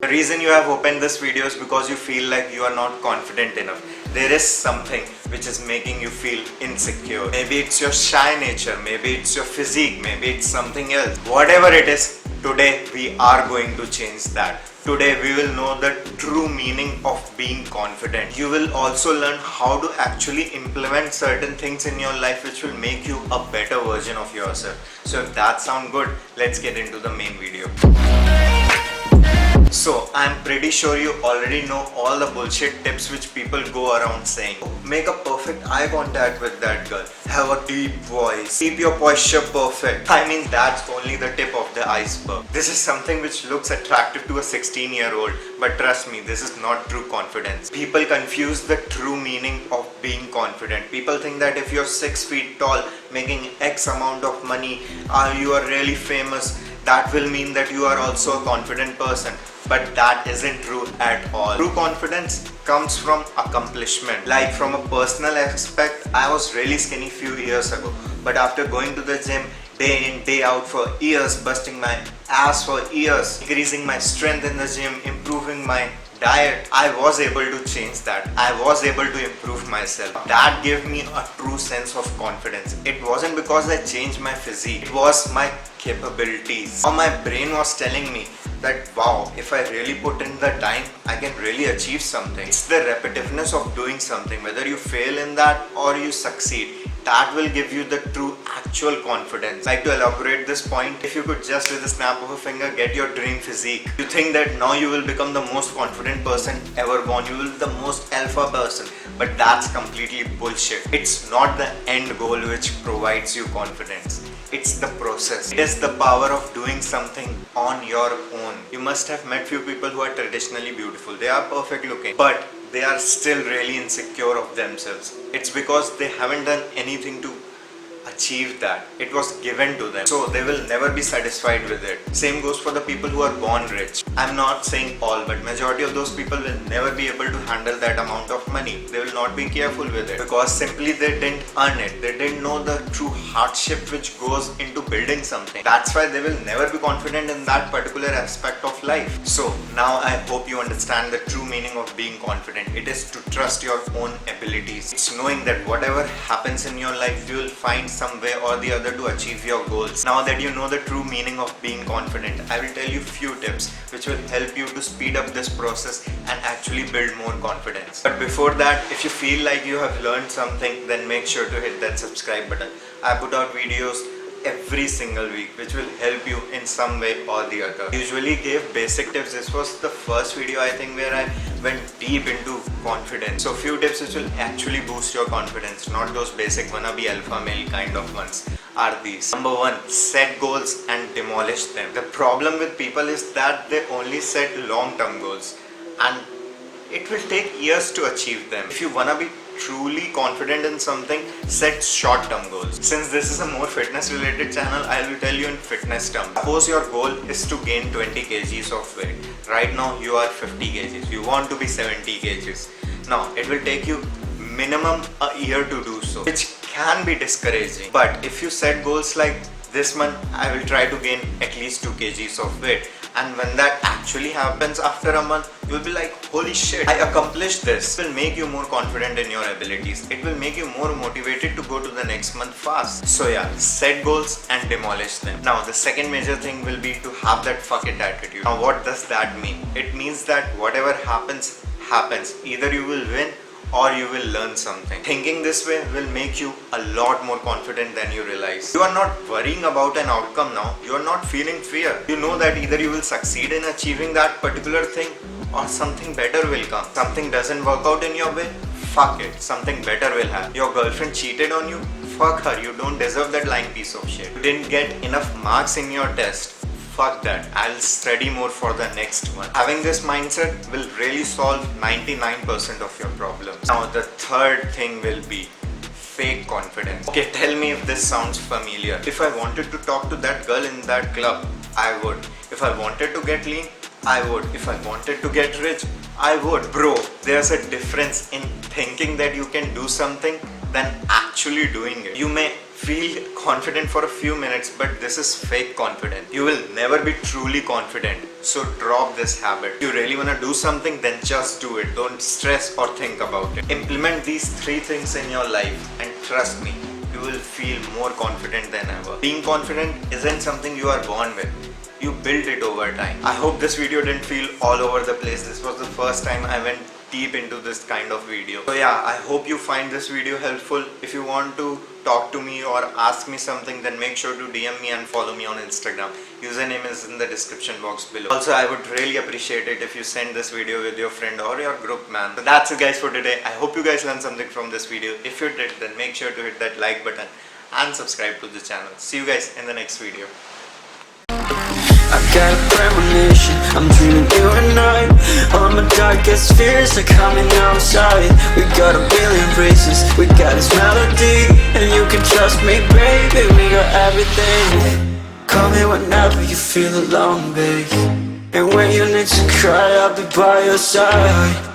reason you have opened this video is because you feel like you are not confident enough. There is something which is making you feel insecure. Maybe it's your shy nature, maybe it's your physique, maybe it's something else. Whatever it is, today we are going to change that. Today we will know the true meaning of being confident. You will also learn how to actually implement certain things in your life which will make you a better version of yourself. So if that sounds good, let's get into the main video. So I'm pretty sure you already know all the bullshit tips which people go around saying. Make a perfect eye contact with that girl. Have a deep voice. Keep your posture perfect. I mean, that's only the tip of the iceberg. This is something which looks attractive to a 16-year-old, but trust me, this is not true confidence. People confuse the true meaning of being confident. People think that if you're 6 feet tall, making X amount of money, you are really famous, that will mean that you are also a confident person. But that isn't true at all. True confidence comes from accomplishment. Like from a personal aspect, I was really skinny few years ago. But after going to the gym day in, day out for years, busting my ass for years, increasing my strength in the gym, improving my diet, I was able to change that. I was able to improve myself. That gave me a true sense of confidence. It wasn't because I changed my physique. It was my capabilities. Now my brain was telling me that wow, if I really put in the time, I can really achieve something. It's the repetitiveness of doing something, whether you fail in that or you succeed. That will give you the true actual confidence. I'd like to elaborate this point. If you could just with a snap of a finger get your dream physique, you think that now you will become the most confident person ever born. You will be the most alpha person. But that's completely bullshit. It's not the end goal which provides you confidence. It's the process. It is the power of doing something on your own. You must have met few people who are traditionally beautiful. They are perfect looking, but they are still really insecure of themselves. It's because they haven't done anything to achieve that. It was given to them, so they will never be satisfied with it. Same goes for the people who are born rich. I'm not saying all, but majority of those people will never be able to handle that amount of money. They will not be careful with it because simply they didn't earn it. They didn't know the true hardship which goes into building something. That's why they will never be confident in that particular aspect of life. So now I hope you understand the true meaning of being confident. It is to trust your own abilities. It's knowing that whatever happens in your life, you will find some way or the other to achieve your goals. Now that you know the true meaning of being confident, I will tell you few tips which will help you to speed up this process and actually build more confidence. But before that, if you feel like you have learned something, then make sure to hit that subscribe button. I put out videos every single week which will help you in some way or the other. Usually gave basic tips. This was the first video I think where I went deep into confidence. So few tips which will actually boost your confidence, not those basic wannabe alpha male kind of ones, are these. Number 1, set goals and demolish them. The problem with people is that they only set long-term goals and it will take years to achieve them. If you wanna be truly confident in something, set short-term goals. Since this is a more fitness related channel, I will tell you in fitness terms. Suppose your goal is to gain 20 kgs of weight. Right now you are 50 kgs. You want to be 70 kgs. Now it will take you minimum a year to do so, which can be discouraging. But if you set goals like this month I will try to gain at least 2 kgs of weight, and when that actually happens after a month, you will be like, holy shit, I accomplished this. It will make you more confident in your abilities. It will make you more motivated to go to the next month fast. So yeah, set goals and demolish them. Now the second major thing will be to have that fuck it attitude. Now what does that mean? It means that whatever happens, happens. Either you will win or you will learn something. Thinking this way will make you a lot more confident than you realize. You are not worrying about an outcome now. You are not feeling fear. You know that either you will succeed in achieving that particular thing or something better will come. Something doesn't work out in your way, fuck it. Something better will happen. Your girlfriend cheated on you, fuck her. You don't deserve that lying piece of shit. You didn't get enough marks in your test, fuck that, I'll study more for the next one. Having this mindset will really solve 99% of your problems. Now the third thing will be fake confidence. Okay, tell me if this sounds familiar. If I wanted to talk to that girl in that club, I would. If I wanted to get lean, I would. If I wanted to get rich, I would. Bro, there's a difference in thinking that you can do something than actually doing it. You may feel confident for a few minutes, but this is fake confidence. You will never be truly confident. So drop this habit. If you really want to do something, then just do it. Don't stress or think about it. Implement these 3 things in your life and trust me, you will feel more confident than ever. Being confident isn't something you are born with. You build it over time. I hope this video didn't feel all over the place. This was the first time I went deep into this kind of video. So yeah, I hope you find this video helpful. If you want to talk to me or ask me something, then make sure to DM me and follow me on Instagram. Username is in the description box below. Also, I would really appreciate it if you send this video with your friend or your group, man. So that's it guys for today. I hope you guys learned something from this video. If you did, then make sure to hit that like button and subscribe to the channel. See you guys in the next video. I got a premonition, I'm dreaming you and I. All my darkest fears are coming outside. We got a billion races, we got this melody. And you can trust me, baby, we got everything. Call me whenever you feel alone, babe. And when you need to cry, I'll be by your side.